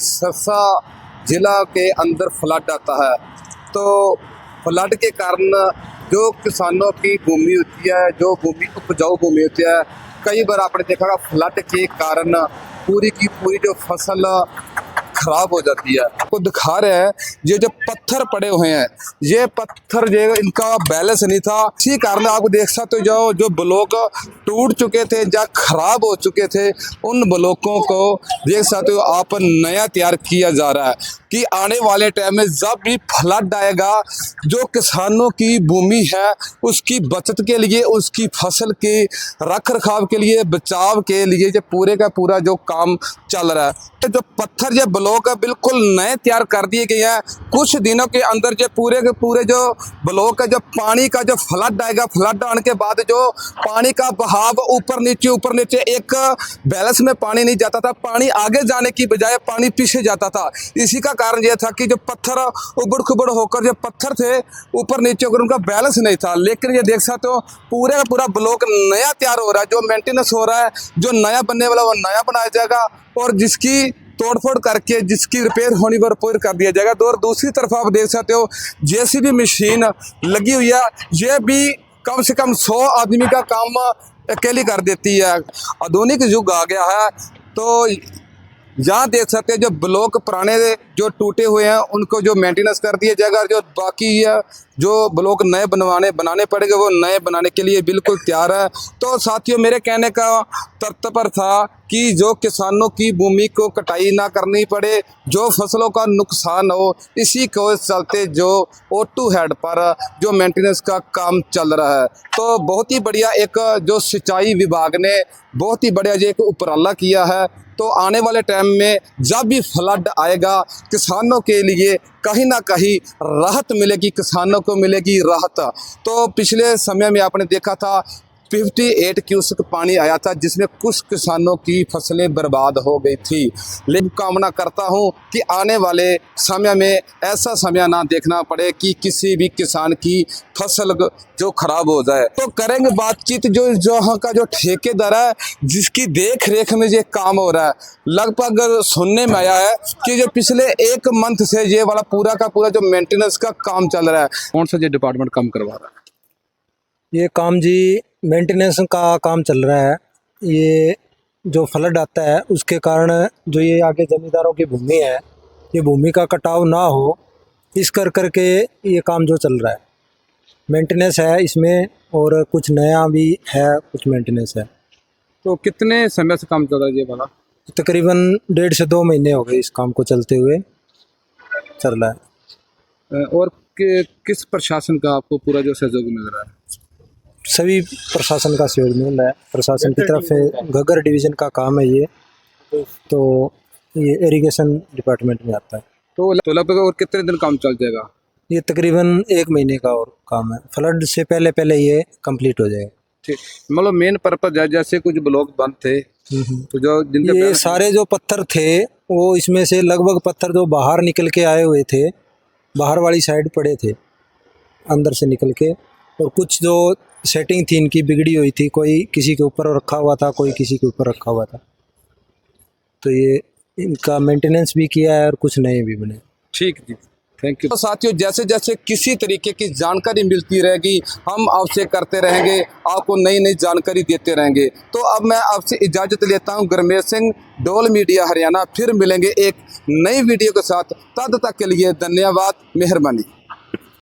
सिरसा जिला के अंदर फ्लड आता है, तो फ्लड के कारण जो किसानों की भूमि होती है, जो भूमि उपजाऊ भूमि होती है, कई बार आपने देखा होगा फ्लड के कारण पूरी की पूरी जो फसल खराब हो जाती है। आपको दिखा रहे हैं ये जो पत्थर पड़े हुए हैं, ये पत्थर जो इनका बैलेंस नहीं था, इसी कारण आप देख सकते हो जो ब्लॉक टूट चुके थे या खराब हो चुके थे, उन ब्लॉकों को देख सकते हो आप नया तैयार किया जा रहा है कि आने वाले टाइम में जब भी फ्लड आएगा, जो किसानों की भूमि है उसकी बचत के लिए, उसकी फसल के रख रखाव के लिए, बचाव के लिए जो पूरे का पूरा जो काम चल रहा है। जो पत्थर जो ब्लॉक है बिल्कुल नए तैयार कर दिए गए हैं। कुछ दिनों के अंदर जो पूरे के पूरे जो ब्लॉक है, जो पानी का जो फ्लड आएगा, फ्लड आने के बाद जो पानी का बहाव ऊपर नीचे एक बैलेंस में पानी नहीं जाता था, पानी आगे जाने की बजाय पानी पीछे जाता था। इसी का कारण यह था कि जो पत्थर उबड़ खुबड़ होकर जो पत्थर थे ऊपर नीचे होकर उनका बैलेंस नहीं था। लेकिन ये देख सकते हो पूरे का पूरा ब्लॉक नया तैयार हो रहा है, जो मेंटेनेंस हो रहा है, जो नया बनने वाला वो नया बनाया जाएगा और जिसकी तोड़फोड़ करके जिसकी रिपेयर होनी वो रिपेयर कर दिया जाएगा। तो और दूसरी तरफ आप देख सकते हो जेसीबी मशीन लगी हुई है, ये भी कम से कम 100 आदमी का काम अकेली कर देती है। आधुनिक युग आ गया है, तो यहाँ देख सकते हैं जो ब्लॉक पुराने जो टूटे हुए हैं उनको जो मेंटेनेंस कर दिया जाएगा, जो बाकी है जो ब्लॉक नए बनाने पड़ेंगे वो नए बनाने के लिए बिल्कुल तैयार है। तो साथियों, मेरे कहने का तात्पर्य था कि जो किसानों की भूमि को कटाई ना करनी पड़े, जो फसलों का नुकसान हो, इसी को चलते जो O2 हेड पर जो मेंटेनेंस का काम चल रहा है। तो बहुत ही बढ़िया एक जो सिंचाई विभाग ने बहुत ही बढ़िया जो एक उपराला किया है। तो आने वाले टाइम में जब भी फ्लड आएगा, किसानों के लिए कहीं ना कहीं राहत मिलेगी, किसानों को मिलेगी राहत। तो पिछले समय में आपने देखा था 58 क्यूसेक पानी आया था, जिसमें कुछ किसानों की फसलें बर्बाद हो गई थी। लेकिन कामना करता हूं कि आने वाले समय में ऐसा समय ना देखना पड़े कि किसी भी किसान की फसल जो खराब हो जाए। तो करेंगे बातचीत जो यहाँ का जो ठेकेदार है, जिसकी देख रेख में ये काम हो रहा है। लगभग सुनने में आया है कि जो पिछले 1 मंथ से ये वाला पूरा का पूरा जो मेंटेनेंस का काम चल रहा है। कौन सा ये डिपार्टमेंट काम करवा रहा है? ये काम जी मेंटेनेंस का काम चल रहा है। ये जो फ्लड आता है उसके कारण जो ये आगे ज़मींदारों की भूमि है, ये भूमि का कटाव ना हो, इस करके ये काम जो चल रहा है मेंटेनेंस है इसमें, और कुछ नया भी है, कुछ मेंटेनेंस है। तो कितने समय से काम चल रहा है ये वाला? तकरीबन 1.5 से 2 महीने हो गए इस काम को चलते हुए, चल रहा है। और किस प्रशासन का आपको पूरा जो सहयोग मिल रहा है? सभी प्रशासन का सहयोग मिल रहा है। प्रशासन की तरफ से घग्गर डिवीज़न का काम है ये, तो ये इरिगेशन डिपार्टमेंट में आता है। तो लगभग और कितने दिन काम चल जाएगा? ये तकरीबन 1 महीने का और काम है, फ्लड से पहले ये कंप्लीट हो जाएगा। ठीक, मतलब मेन पर्पज है जैसे कुछ ब्लॉक बंद थे, तो जो जिनके ये सारे जो पत्थर थे वो इसमें से लगभग पत्थर जो बाहर निकल के आए हुए थे, बाहर वाली साइड पड़े थे अंदर से निकल के, और कुछ जो सेटिंग थी इनकी बिगड़ी हुई थी, कोई किसी के ऊपर रखा हुआ था, कोई किसी के ऊपर रखा हुआ था। तो ये इनका मेंटेनेंस भी किया है और कुछ नए भी बने। ठीक जी, थैंक यू। तो साथियों, जैसे जैसे किसी तरीके की जानकारी मिलती रहेगी हम आपसे करते रहेंगे, आपको नई नई जानकारी देते रहेंगे। तो अब मैं आपसे इजाज़त लेता हूं, गुरमेज सिंह, डोल मीडिया हरियाणा। फिर मिलेंगे एक नई वीडियो के साथ, तब तक के लिए धन्यवाद, मेहरबानी।